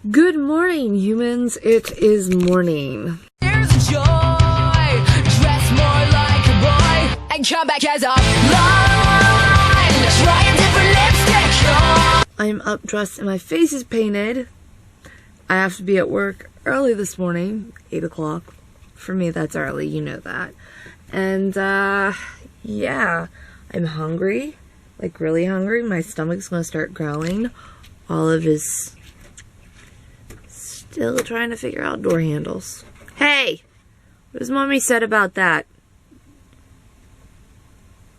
Good morning, humans. It is morning. There's a joy, dress more like a boy, and come back as a line. Try a different lipstick. I'm up, dressed, and my face is painted. I have to be at work early this morning, 8 o'clock. For me, that's early, you know that. And, yeah, I'm hungry, like really hungry. My stomach's gonna start growling. Olive is still trying to figure out door handles. Hey! What has Mommy said about that?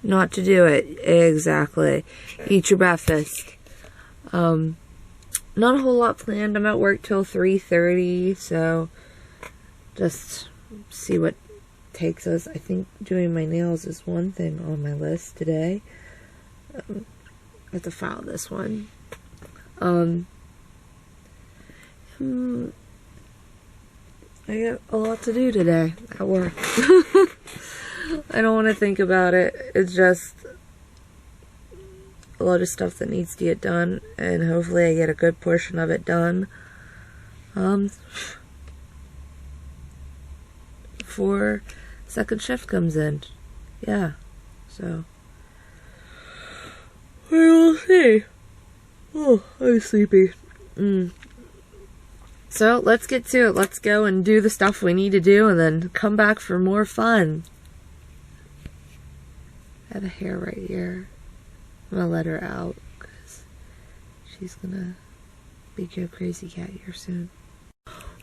Not to do it. Exactly. Eat your breakfast. Not a whole lot planned. I'm at work till 3:30, so just see what takes us. I think doing my nails is one thing on my list today. I have to file this one. I got a lot to do today at work. I don't want to think about it. It's just a lot of stuff that needs to get done, and hopefully I get a good portion of it done before second shift comes in. Yeah, so we'll see. Oh, I'm sleepy. So let's get to it. Let's go and do the stuff we need to do and then come back for more fun. I have a hair right here. I'm gonna let her out because she's gonna be Joe Crazy Cat here soon.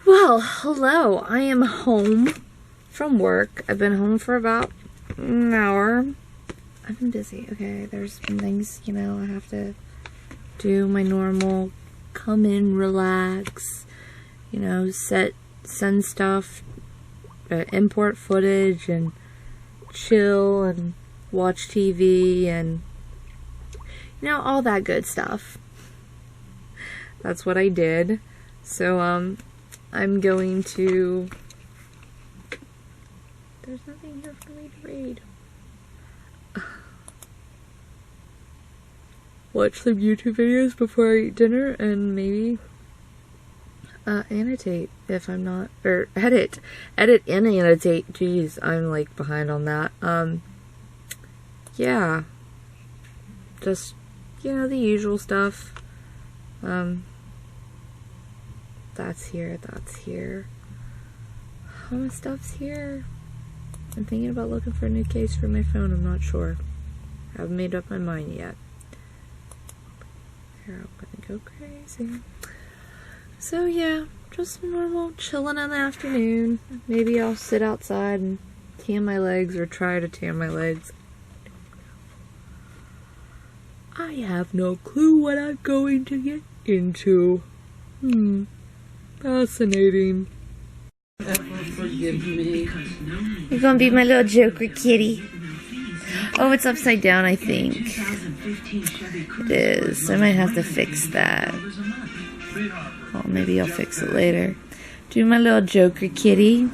Well, hello. I am home from work. I've been home for about an hour. I've been busy. Okay, there's been things, you know, I have to do my normal come in, relax, you know, send stuff, import footage and chill and watch TV and, you know, all that good stuff. That's what I did. So, I'm going to... There's nothing here for me to read. Watch some YouTube videos before I eat dinner and maybe annotate if I'm not, or edit and annotate. Jeez, I'm like behind on that. Yeah, just, you know, the usual stuff. That's here, all my stuff's here. I'm thinking about looking for a new case for my phone. I'm not sure. I haven't made up my mind yet. Here, I'm gonna go crazy. So yeah, just normal chilling in the afternoon. Maybe I'll sit outside and tan my legs, or try to tan my legs. I have no clue what I'm going to get into. Fascinating. Forgive me. You're gonna be my little Joker kitty. Oh, it's upside down, I think. It is. I might have to fix that. Well, maybe I'll fix it later. Do my little Joker kitty.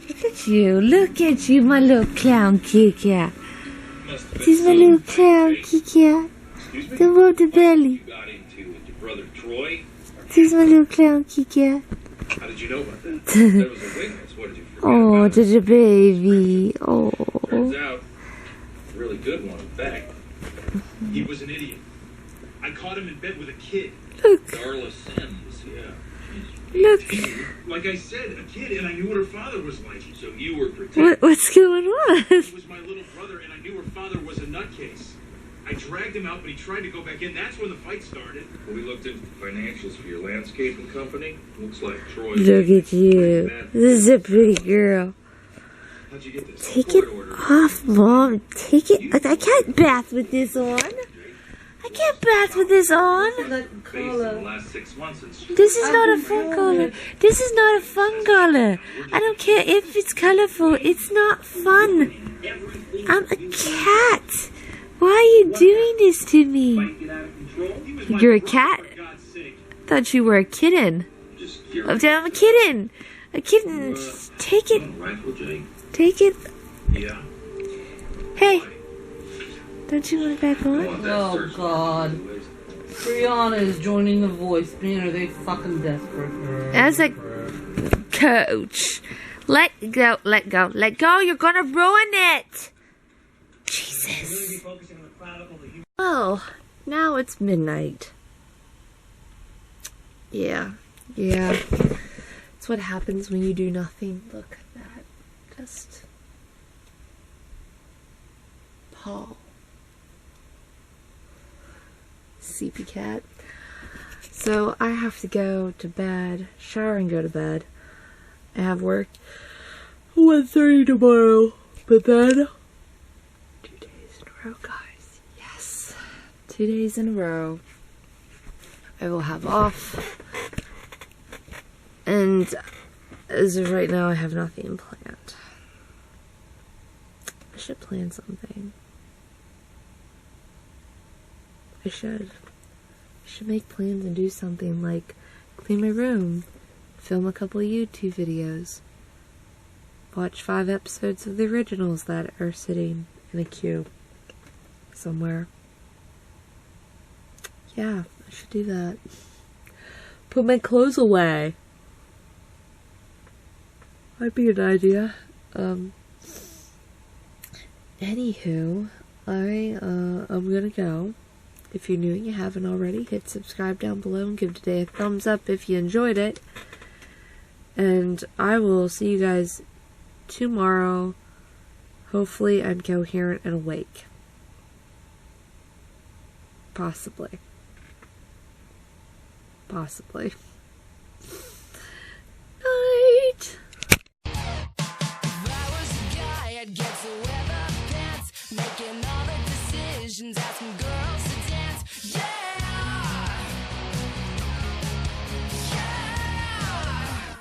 Look at you. Look at you, my little clown kitty cat. This is my little clown kitty cat. The water belly. This is my little clown kitty cat. How did you know about that? There was a witness. What did you forget? Oh, to the baby. Oh. Turns out, a really good one, in fact. He was an idiot. I caught him in bed with a kid. Look. Darla Sims, yeah. Look. Like I said, a kid, and I knew what her father was like. So you were protected. What's going on? He was my little brother, and I knew her father was a nutcase. I dragged him out, but he tried to go back in. That's when the fight started. We looked into the financials for your landscaping company. Looks like Troy. Look at you. This is a pretty girl. How'd you get this? Take it off, Mom. Take it. I can't bath with this on. I can't bath with this on. The last 6 months, it's This is not a fun color. This is not a fun color. I don't care if it's colorful. It's not fun. I'm a cat. Why are you doing this to me? You're a cat? I thought you were a kitten. I'm a kitten. A kitten. Take it. Take it. yeah. Hey. Don't you want it back on? Oh, God. Brianna is joining the voice. Man, are they fucking desperate. As a coach, let go, let go, let go. You're gonna ruin it. Jesus. Well, now it's midnight. Yeah. It's what happens when you do nothing. Look at that. Just Paul. CP cat. So I have to go to bed, shower and go to bed. I have work 1:30 tomorrow, but then 2 days in a row, guys. Yes, 2 days in a row. I will have off, and as of right now, I have nothing planned. I should plan something. I should make plans and do something like clean my room, film a couple YouTube videos, watch 5 episodes of the originals that are sitting in a queue somewhere. Yeah, I should do that. Put my clothes away. Might be an idea. Anywho, I'm gonna go. If you're new and you haven't already, hit subscribe down below and give today a thumbs up if you enjoyed it. And I will see you guys tomorrow. Hopefully I'm coherent and awake. Possibly.